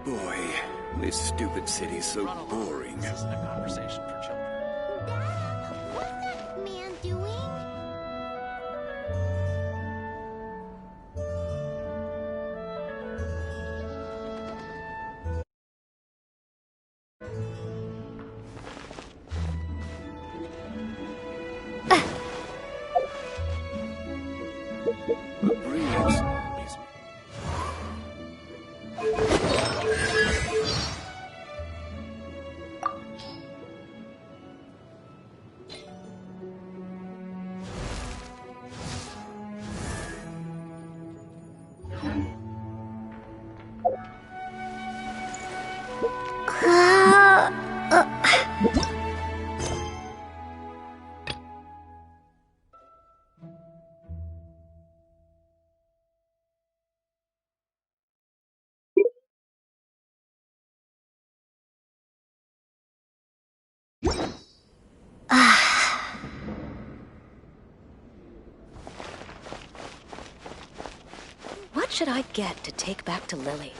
Boy, this stupid city's so boring. This isn't a conversation for children. Dad, what's that man doing? The breeze is... What should I get to take back to Lily?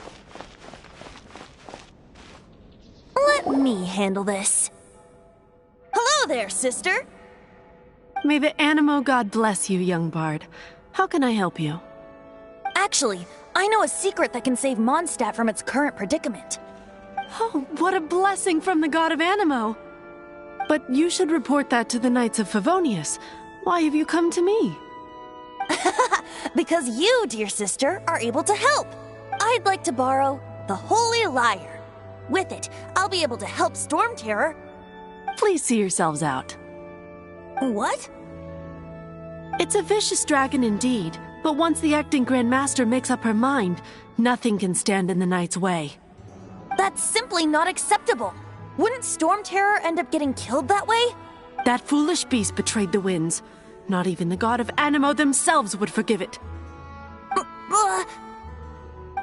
Let me handle this. Hello there, sister! May the Animo God bless you, young bard. How can I help you? Actually, I know a secret that can save Mondstadt from its current predicament. Oh, what a blessing from the god of Animo! But you should report that to the Knights of Favonius. Why have you come to me? Because you, dear sister, are able to help. I'd like to borrow the Holy Lyre. With it, I'll be able to help Storm Terror. Please see yourselves out. What? It's a vicious dragon indeed, but once the acting Grand Master makes up her mind, nothing can stand in the Knight's way. That's simply not acceptable. Wouldn't Storm Terror end up getting killed that way? That foolish beast betrayed the winds. Not even the god of Animo themselves would forgive it.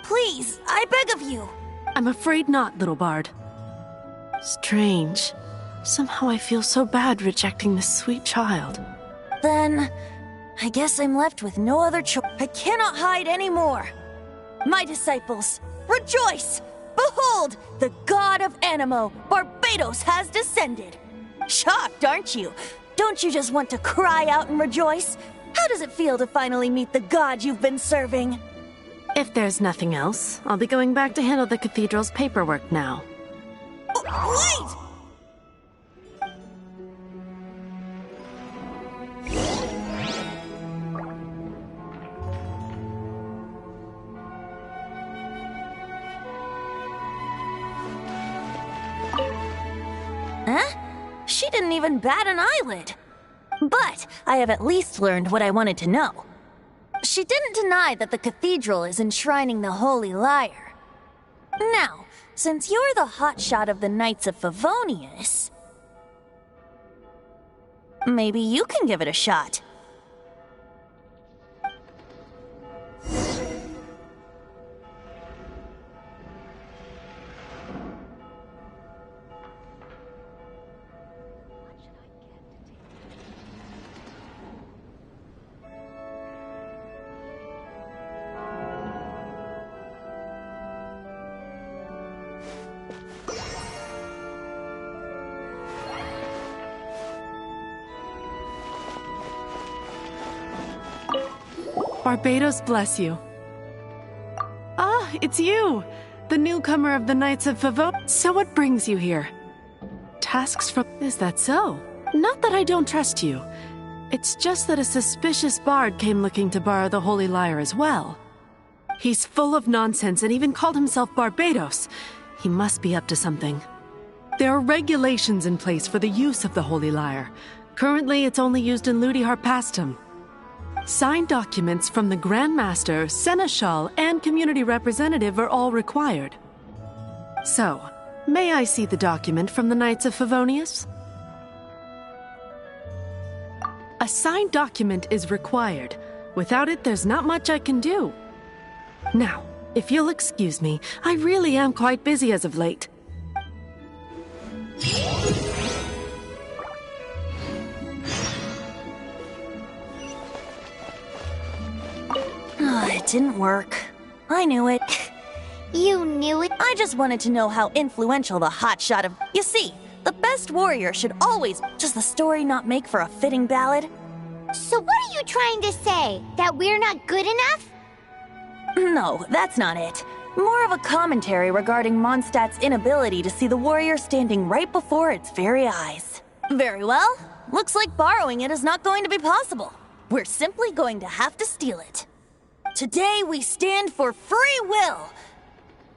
Please, I beg of you. I'm afraid not, little bard. Strange. Somehow I feel so bad rejecting this sweet child. Then, I guess I'm left with no other choice. I cannot hide anymore. My disciples, rejoice! Behold, the god of Animo, Barbados, has descended. Shocked, aren't you? Don't you just want to cry out and rejoice? How does it feel to finally meet the god you've been serving? If there's nothing else, I'll be going back to handle the cathedral's paperwork now. Wait! Huh? She didn't even bat an eyelid. But I have at least learned what I wanted to know. She didn't deny that the cathedral is enshrining the Holy Lyre. Now, since you're the hotshot of the Knights of Favonius, maybe you can give it a shot. Barbados bless you. Ah, it's you! The newcomer of the Knights of Favonius. So what brings you here? Tasks from... Is that so? Not that I don't trust you. It's just that a suspicious bard came looking to borrow the Holy Lyre as well. He's full of nonsense and even called himself Barbados. He must be up to something. There are regulations in place for the use of the Holy Lyre. Currently, it's only used in Ludi Harpastum. Signed documents from the Grand Master, Seneschal, and Community Representative are all required. So, may I see the document from the Knights of Favonius? A signed document is required. Without it, there's not much I can do. Now, if you'll excuse me, I really am quite busy as of late. It didn't work. I knew it. You knew it? I just wanted to know how influential the hotshot of... You see, the best warrior should always... Does the story not make for a fitting ballad? So what are you trying to say? That we're not good enough? No, that's not it. More of a commentary regarding Mondstadt's inability to see the warrior standing right before its very eyes. Very well. Looks like borrowing it is not going to be possible. We're simply going to have to steal it. Today we stand for free will.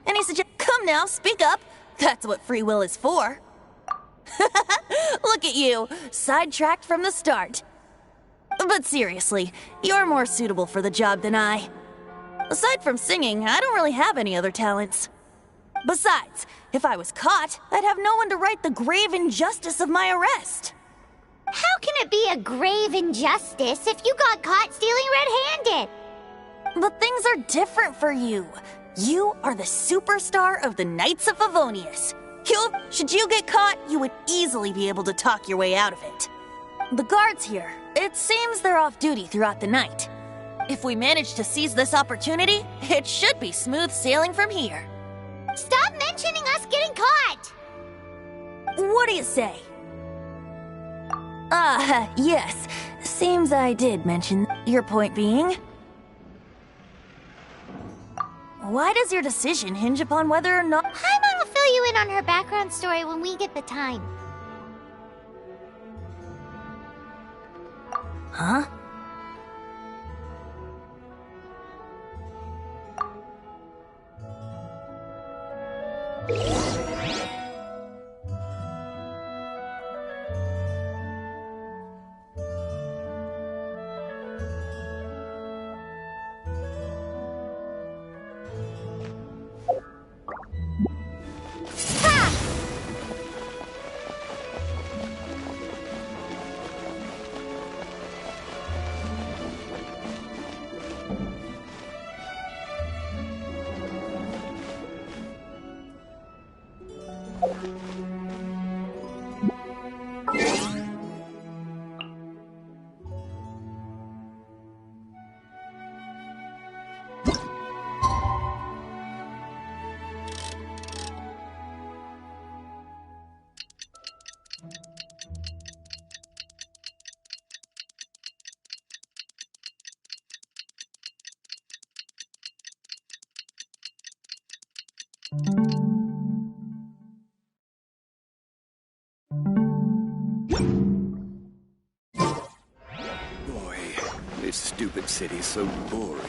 Any suggestions? Come now, speak up. That's what free will is for. Look at you, sidetracked from the start. But seriously, you're more suitable for the job than I. Aside from singing, I don't really have any other talents. Besides, if I was caught, I'd have no one to right the grave injustice of my arrest. How can it be a grave injustice if you got caught stealing red-handed? But things are different for you. You are the superstar of the Knights of Favonius. Should you get caught, you would easily be able to talk your way out of it. The guards here, it seems they're off duty throughout the night. If we manage to seize this opportunity, it should be smooth sailing from here. Stop mentioning us getting caught! What do you say? Yes. Seems I did mention. Your point being? Why does your decision hinge upon whether or not... Paimon will fill you in on her background story when we get the time. Huh? Boy, this stupid city's so boring.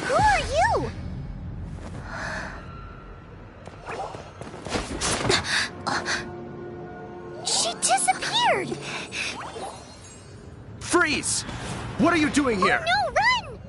Who are you? She disappeared! Freeze! What are you doing here? No, run!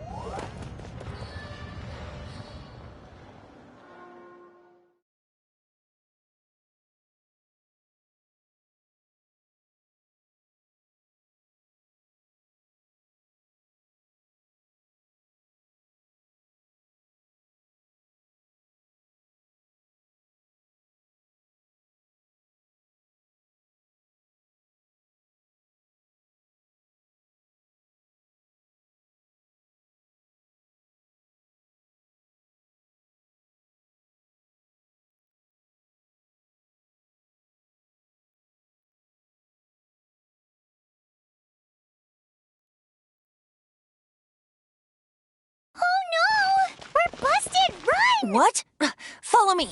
Oh no! We're busted! Run! What? Follow me.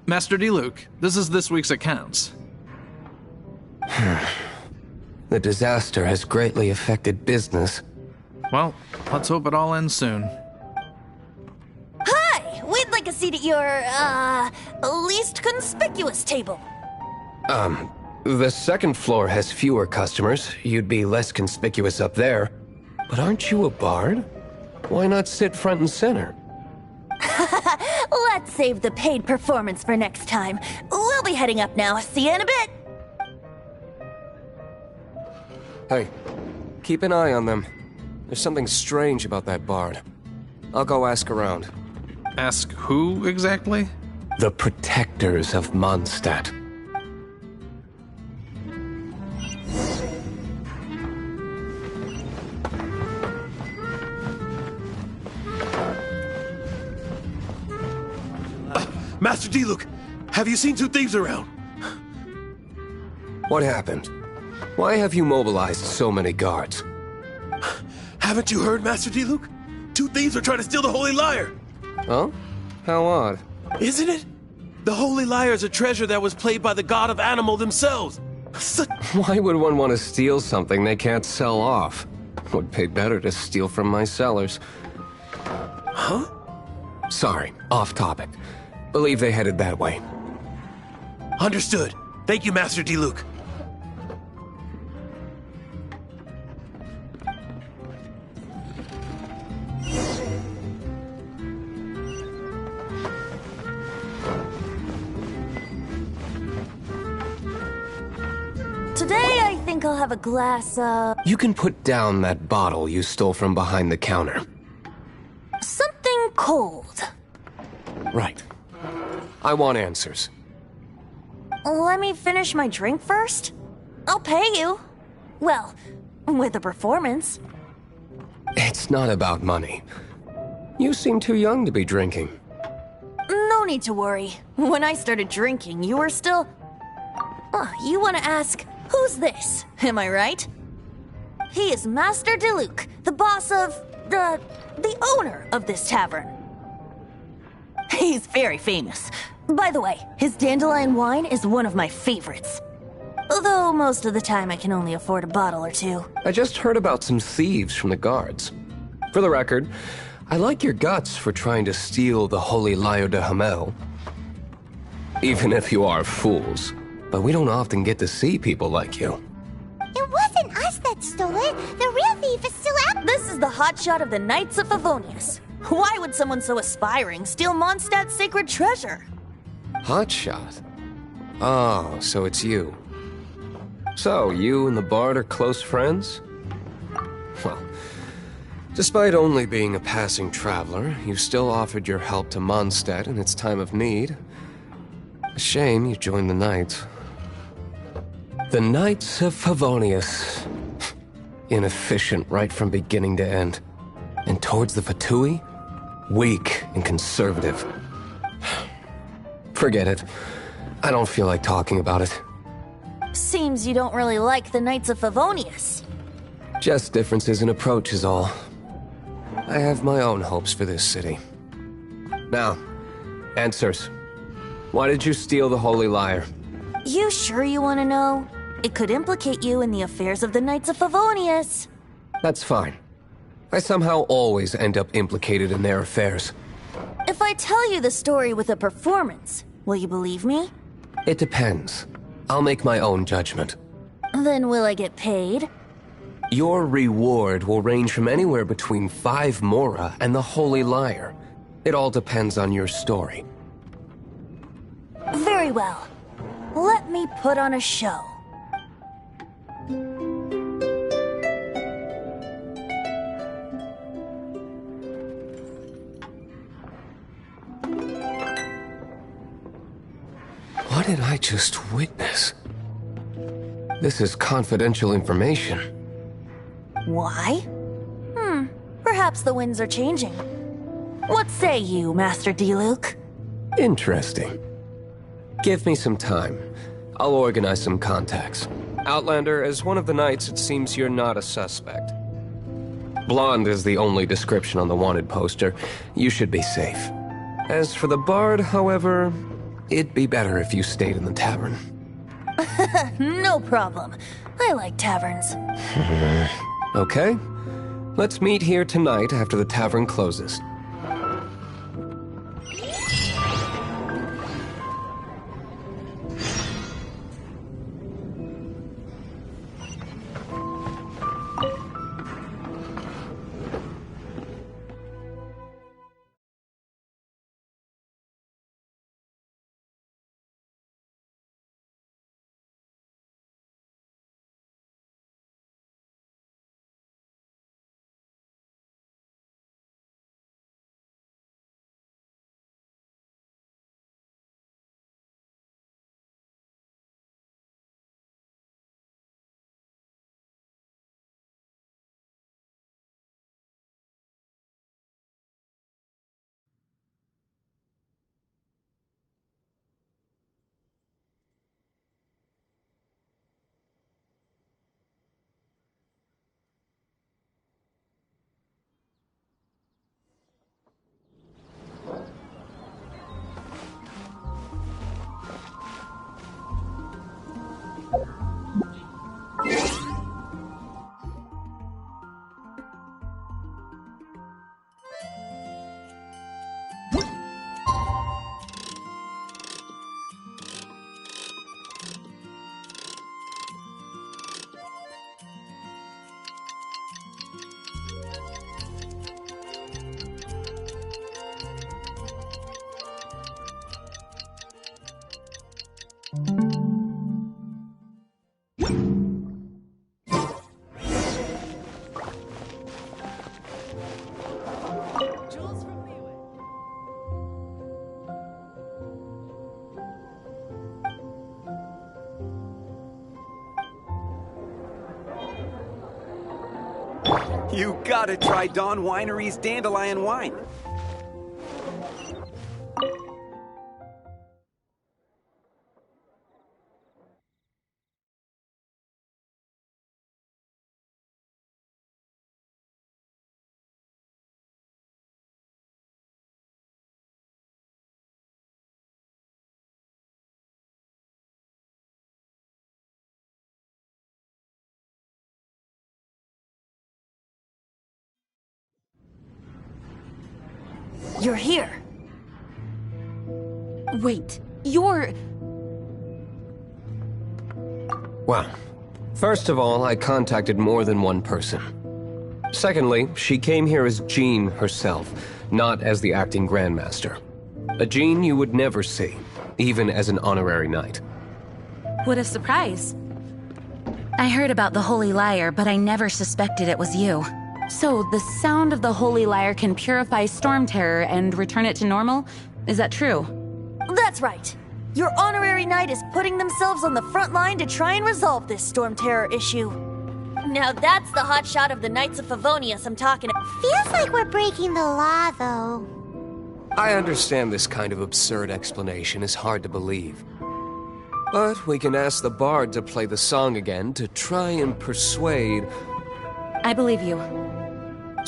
Master D. Luke, this is this week's accounts. The disaster has greatly affected business. Well, let's hope it all ends soon. Hi! We'd like a seat at your, least conspicuous table. The second floor has fewer customers. You'd be less conspicuous up there. But aren't you a bard? Why not sit front and center? Let's save the paid performance for next time. We'll be heading up now. See you in a bit. Hey, keep an eye on them. There's something strange about that bard. I'll go ask around. Ask who exactly? The protectors of Mondstadt. Master Diluc, have you seen two thieves around? What happened? Why have you mobilized so many guards? Haven't you heard, Master Diluc? Two thieves are trying to steal the Holy Lyre. Oh? How odd. Isn't it? The Holy Lyre is a treasure that was played by the god of animal themselves. Why would one want to steal something they can't sell off? Would pay better to steal from my sellers. Huh? Sorry, off topic. Believe they headed that way. Understood. Thank you, Master Diluc. Today, I think I'll have a glass of... You can put down that bottle you stole from behind the counter. something cold. Right. I want answers. Let me finish my drink first. I'll pay you. Well, with a performance. It's not about money. You seem too young to be drinking. No need to worry. When I started drinking, you were still... Oh, you want to ask, who's this? Am I right? He is Master Diluc, the boss of... the owner of this tavern. He's very famous. By the way, his dandelion wine is one of my favorites. Although most of the time I can only afford a bottle or two. I just heard about some thieves from the guards. For the record, I like your guts for trying to steal the Holy Lyre de Hamel. Even if you are fools. But we don't often get to see people like you. It wasn't us that stole it. The real thief is still out. This is the hotshot of the Knights of Favonius. Why would someone so aspiring steal Mondstadt's sacred treasure? Hotshot? Oh, so it's you. So, you and the Bard are close friends? Well, despite only being a passing traveler, you still offered your help to Mondstadt in its time of need. A shame you joined the Knights. The Knights of Favonius. Inefficient right from beginning to end. And towards the Fatui, weak and conservative. Forget it. I don't feel like talking about it. Seems you don't really like the Knights of Favonius. Just differences in approach is all. I have my own hopes for this city. Now, answers. Why did you steal the Holy Lyre? You sure you want to know? It could implicate you in the affairs of the Knights of Favonius. That's fine. I somehow always end up implicated in their affairs. If I tell you the story with a performance, will you believe me? It depends. I'll make my own judgment. Then will I get paid? Your reward will range from anywhere between 5 mora and the Holy Lyre. It all depends on your story. Very well. Let me put on a show. What did I just witness? This is confidential information. Why? Perhaps the winds are changing. What say you, Master Diluc? Interesting. Give me some time. I'll organize some contacts. Outlander, as one of the knights, it seems you're not a suspect. Blonde is the only description on the wanted poster. You should be safe. As for the Bard, however, it'd be better if you stayed in the tavern. No problem. I like taverns. Okay. Let's meet here tonight after the tavern closes. You gotta try Dawn Winery's Dandelion Wine. You're here. Wait, you're... Well, first of all, I contacted more than one person. Secondly, she came here as Jean herself, not as the acting Grandmaster. A Jean you would never see, even as an honorary knight. What a surprise. I heard about the Holy Lyre, but I never suspected it was you. So, the sound of the Holy Lyre can purify Storm Terror and return it to normal? Is that true? That's right. Your honorary knight is putting themselves on the front line to try and resolve this Storm Terror issue. Now that's the hot shot of the Knights of Favonius I'm talking about. Feels like we're breaking the law, though. I understand this kind of absurd explanation is hard to believe. But we can ask the bard to play the song again to try and persuade... I believe you.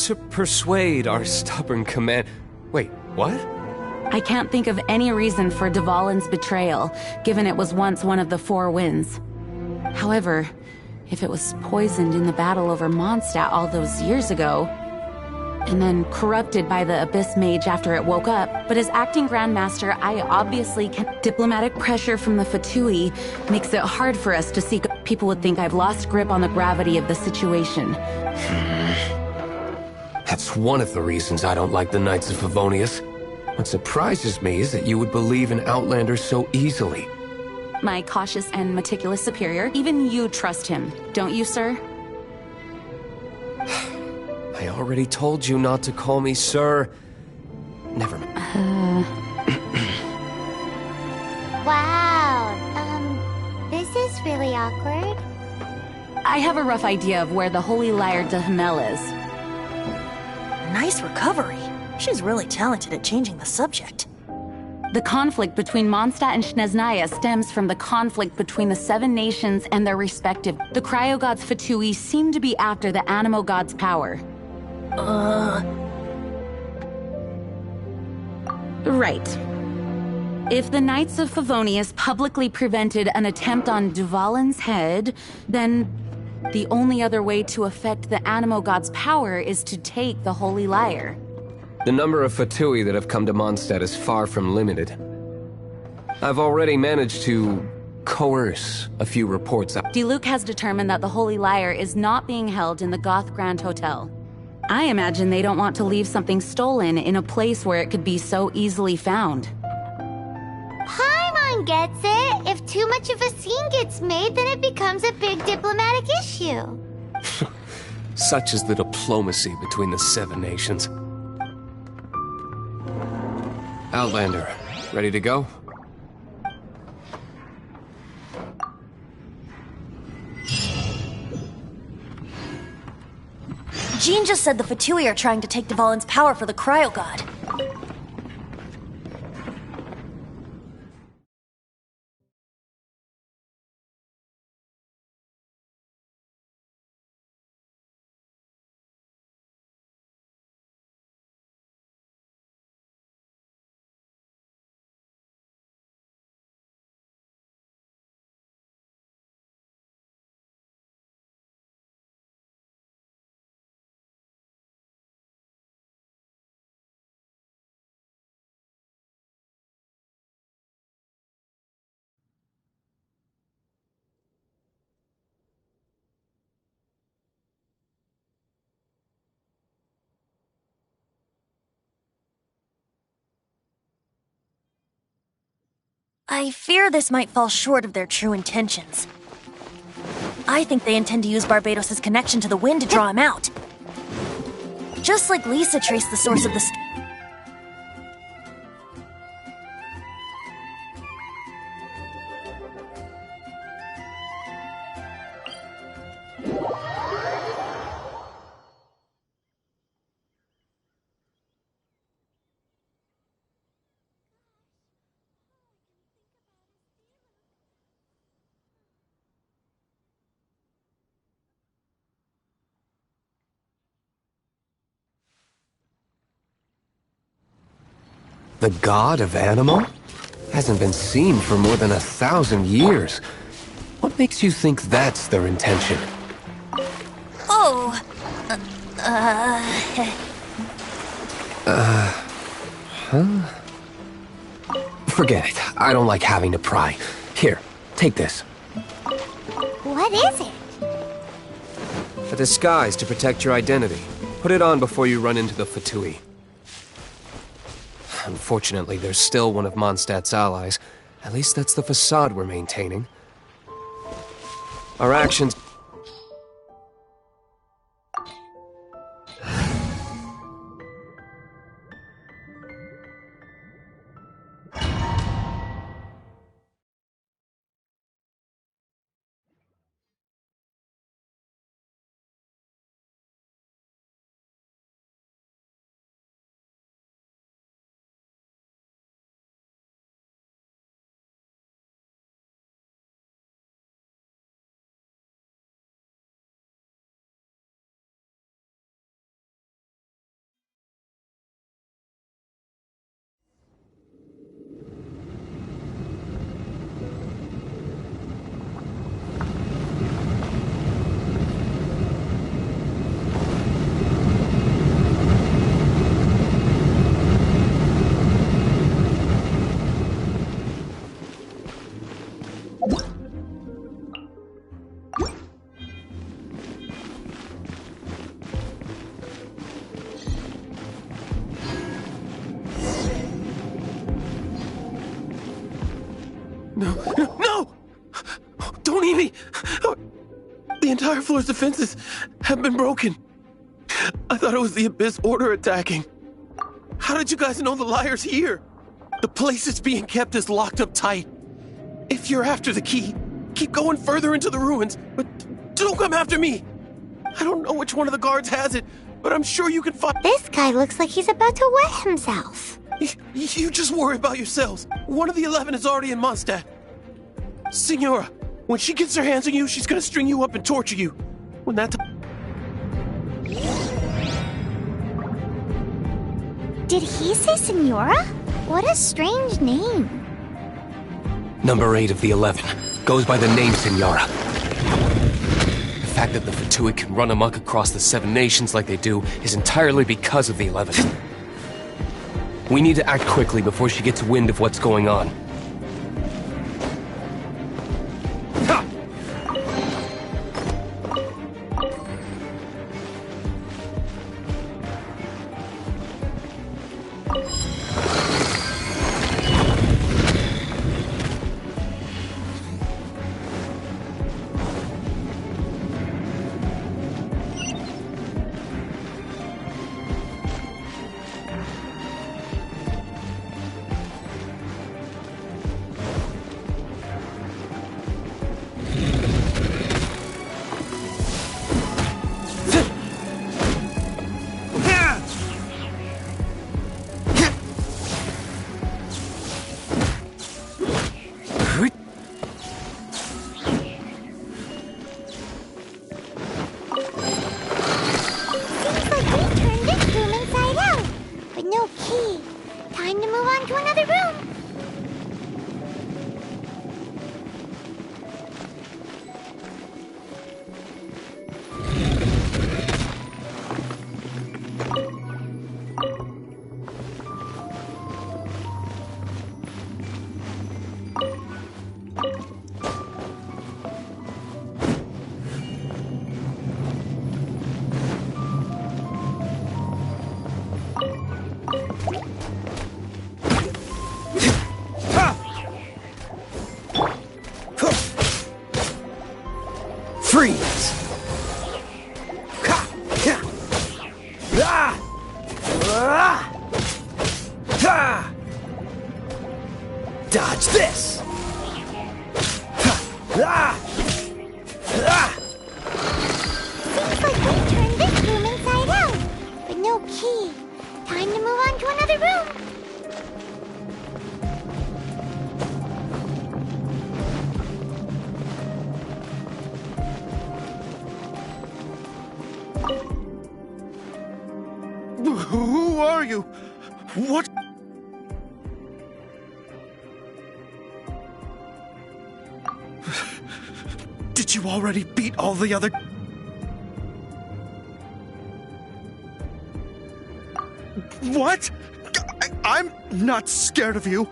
To persuade our stubborn command... Wait, what? I can't think of any reason for Dvalin's betrayal, given it was once one of the Four Winds. However, if it was poisoned in the battle over Mondstadt all those years ago, and then corrupted by the Abyss Mage after it woke up, but as acting Grandmaster, I obviously can't... Diplomatic pressure from the Fatui makes it hard for us to seek... People would think I've lost grip on the gravity of the situation. That's one of the reasons I don't like the Knights of Favonius. What surprises me is that you would believe in Outlanders so easily. My cautious and meticulous superior, even you trust him, don't you, sir? I already told you not to call me sir. Never mind. Wow, this is really awkward. I have a rough idea of where the Holy Lyre de Himmel is. Nice recovery. She's really talented at changing the subject. The conflict between Mondstadt and Snezhnaya stems from the conflict between the Seven Nations and their respective... The Cryogods Fatui seem to be after the Animo God's power. Right. If the Knights of Favonius publicly prevented an attempt on Dvalin's head, then the only other way to affect the Animo God's power is to take the Holy Lyre. The number of Fatui that have come to Mondstadt is far from limited. I've already managed to coerce a few reports out. Diluc has determined that the Holy Lyre is not being held in the Goth Grand Hotel. I imagine they don't want to leave something stolen in a place where it could be so easily found. Paimon gets it. If too much of a scene gets made, then it becomes a big diplomatic issue. Such is the diplomacy between the Seven Nations. Outlander, ready to go? Jean just said the Fatui are trying to take Dvalin's power for the Cryogod. I fear this might fall short of their true intentions. I think they intend to use Barbados' connection to the wind to draw him out. Just like Lisa traced the source of the... The god of Animo? Hasn't been seen for more than 1,000 years. What makes you think that's their intention? Oh, Forget it. I don't like having to pry. Here, take this. What is it? A disguise to protect your identity. Put it on before you run into the Fatui. Unfortunately, there's still one of Mondstadt's allies. At least that's the facade we're maintaining. Our actions... No! Don't eat me! The entire floor's defenses have been broken. I thought it was the Abyss Order attacking. How did you guys know the liar's here? The place it's being kept is locked up tight. If you're after the key, keep going further into the ruins, but don't come after me. I don't know which one of the guards has it, but I'm sure you can find... This guy looks like he's about to wet himself. You just worry about yourselves. One of the 11 is already in Mondstadt. Signora, when she gets her hands on you, she's gonna string you up and torture you. When that time... Did he say Senora? What a strange name. Number 8 of the 11. Goes by the name Signora. The fact that the Fatui can run amok across the 7 nations like they do is entirely because of the 11. We need to act quickly before she gets wind of what's going on. Freeze! Dodge this! Seems like we turned this room inside out, but no key. Time to move on to another room. Who are you? What? But you already beat all the other... What? I'm not scared of you.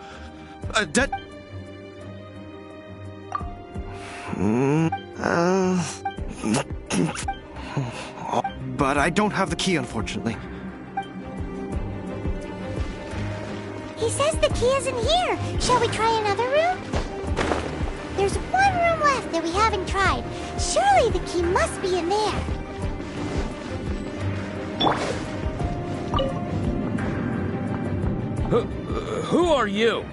But I don't have the key, unfortunately. He says the key isn't here. Shall we try another room? There's one room left that we haven't tried. Surely the key must be in there. Who are you?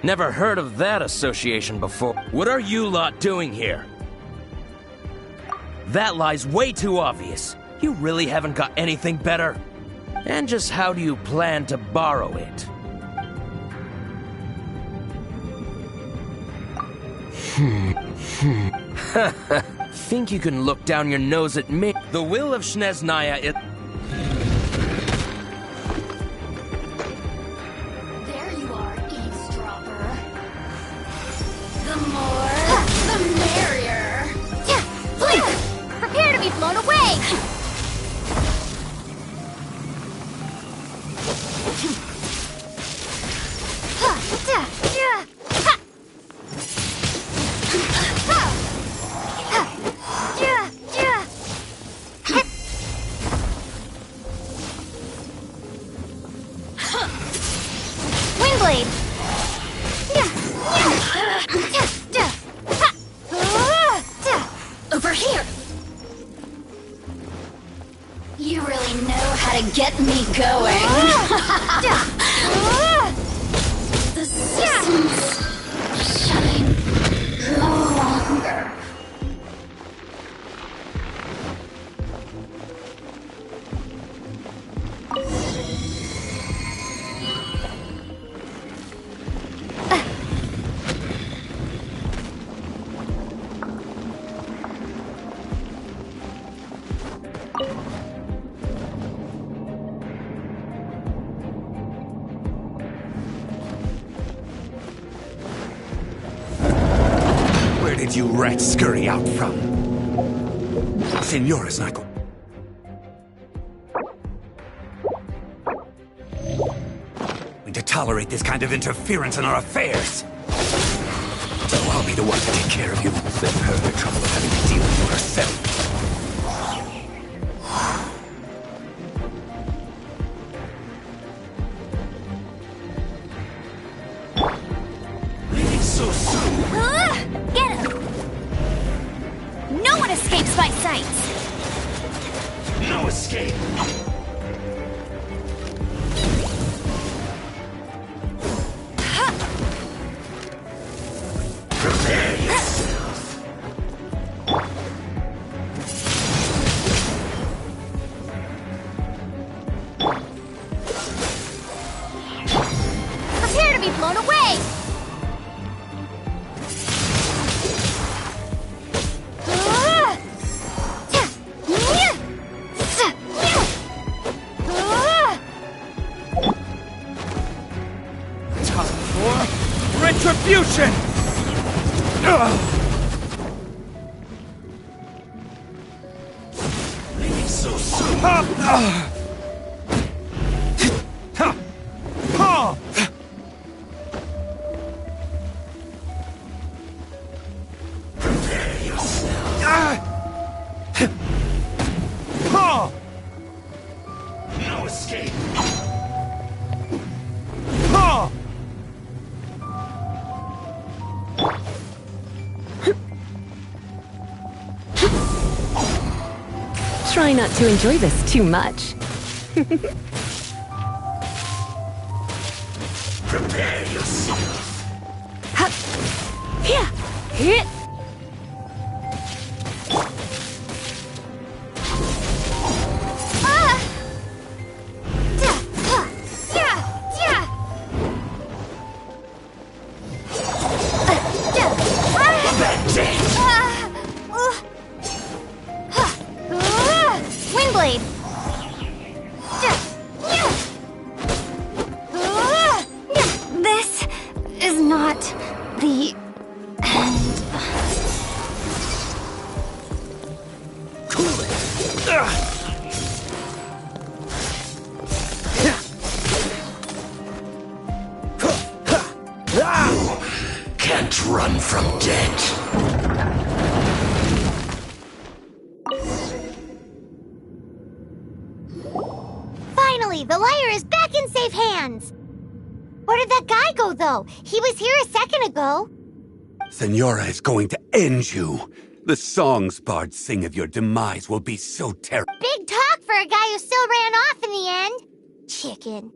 Never heard of that association before. What are you lot doing here? That lie's way too obvious. You really haven't got anything better? And just how do you plan to borrow it? Think you can look down your nose at me? The will of Shneznaya is... There you are, eavesdropper. The more, the merrier. Please, prepare to be blown away. Windblade. Over here. You really know how to get me going. The system's shutting no longer. Where did you rats scurry out from? Senora's not going to tolerate this kind of interference in our affairs. So I'll be the one to take care of you. Save her the trouble of having to deal with you herself. So soon. Get him! No one escapes my sight! No escape. Prepare yourself. Prepare to be blown away! Retribution! Leaving so soon. Prepare yourself. No escape. Try not to enjoy this too much. Prepare yourself. Windblade! This is the end. Can't run from death. Finally, the liar is back in safe hands. Where did that guy go, though? He was here a second ago. Senora is going to end you. The songs bards sing of your demise will be so terrible. Big talk for a guy who still ran off in the end. Chicken.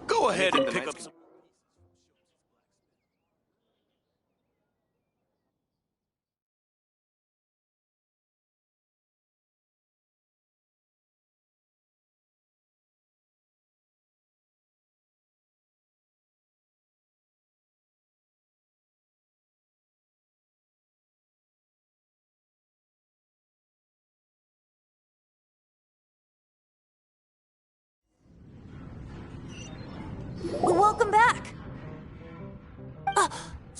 Go ahead and pick up some. Welcome back.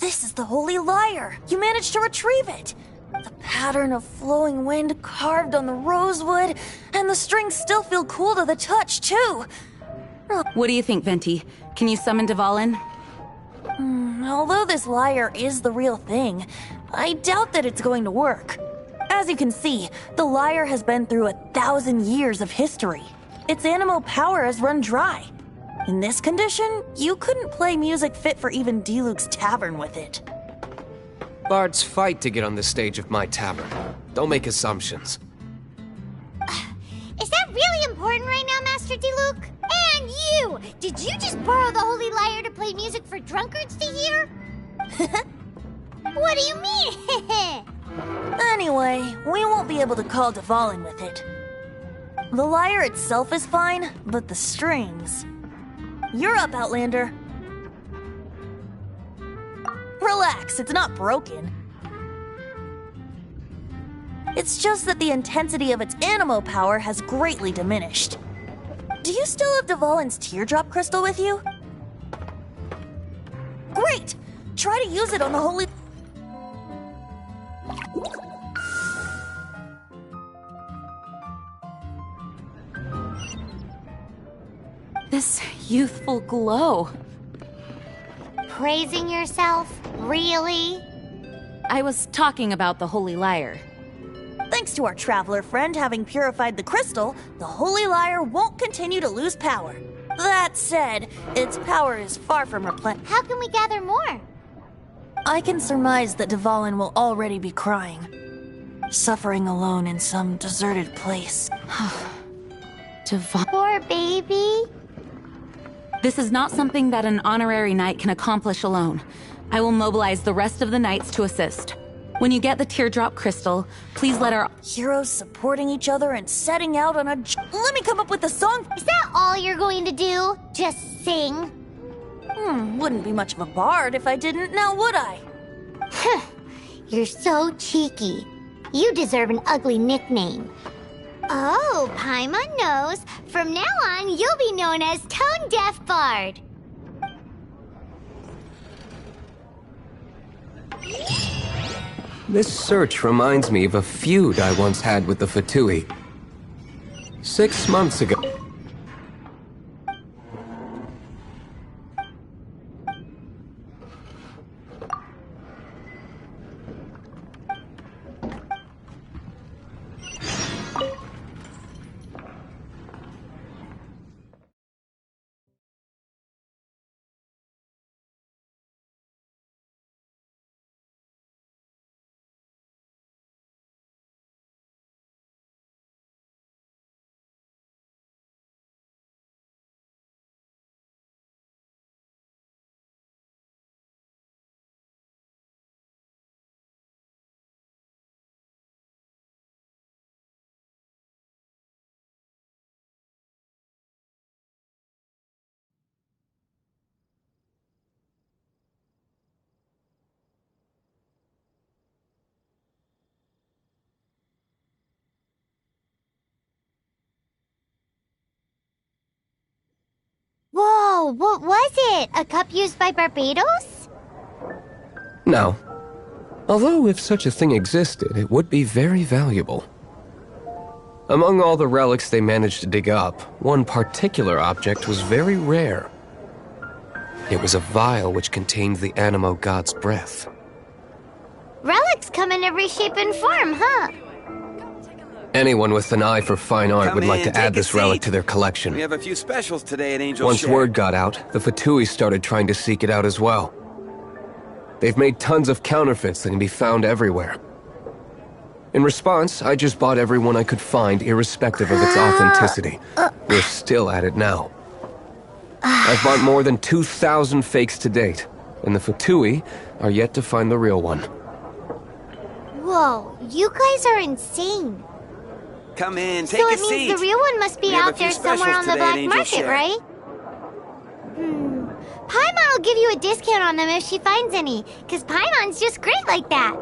This is the Holy Lyre. You managed to retrieve it. The pattern of flowing wind carved on the rosewood, and the strings still feel cool to the touch, too. What do you think, Venti? Can you summon Dvalin? Although this lyre is the real thing, I doubt that it's going to work. As you can see, the lyre has been through 1,000 years of history. Its animo power has run dry. In this condition, you couldn't play music fit for even Diluc's tavern with it. Bards fight to get on the stage of my tavern. Don't make assumptions. Is that really important right now, Master Diluc? And you! Did you just borrow the Holy Lyre to play music for drunkards to hear? What do you mean? Anyway, we won't be able to call Dvalin with it. The lyre itself is fine, but the strings... You're up, Outlander. Relax, it's not broken. It's just that the intensity of its animo power has greatly diminished. Do you still have Dvalin's teardrop crystal with you? Great! Try to use it on the holy... This youthful glow. Praising yourself? Really? I was talking about the Holy Lyre. Thanks to our traveler friend having purified the crystal, the Holy Lyre won't continue to lose power. That said, its power is far from replenished. How can we gather more? I can surmise that Dvalin will already be crying, suffering alone in some deserted place. Dvalin. Poor baby. This is not something that an honorary knight can accomplish alone. I will mobilize the rest of the knights to assist. When you get the teardrop crystal, please let our heroes supporting each other and setting out on a... Let me come up with a song. Is that all you're going to do? Just sing? Wouldn't be much of a bard if I didn't, now would I? You're so cheeky. You deserve an ugly nickname. Oh, Paimon knows. From now on, you'll be known as Tone Deaf Bard. This search reminds me of a feud I once had with the Fatui. 6 months ago. Whoa, what was it? A cup used by Barbados? No. Although if such a thing existed, it would be very valuable. Among all the relics they managed to dig up, one particular object was very rare. It was a vial which contained the animo god's breath. Relics come in every shape and form, huh? Anyone with an eye for fine art would like to add this relic to their collection. We have a few specials today at Angel Once Share. word got out, the Fatui started trying to seek it out as well. They've made tons of counterfeits that can be found everywhere. In response, I just bought every one I could find, irrespective of its authenticity. We're still at it now. I've bought more than 2,000 fakes to date, and the Fatui are yet to find the real one. Whoa, you guys are insane. Come in, take so a it means seat. the real one must be out there somewhere on the black market, Share. right? Paimon will give you a discount on them if she finds any, because Paimon's just great like that.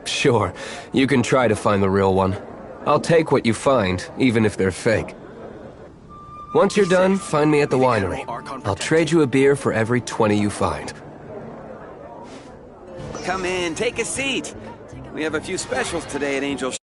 Sure, you can try to find the real one. I'll take what you find, even if they're fake. Once you're done, find me at the winery. I'll trade you a beer for every 20 you find. Come in, take a seat. We have a few specials today at Angel's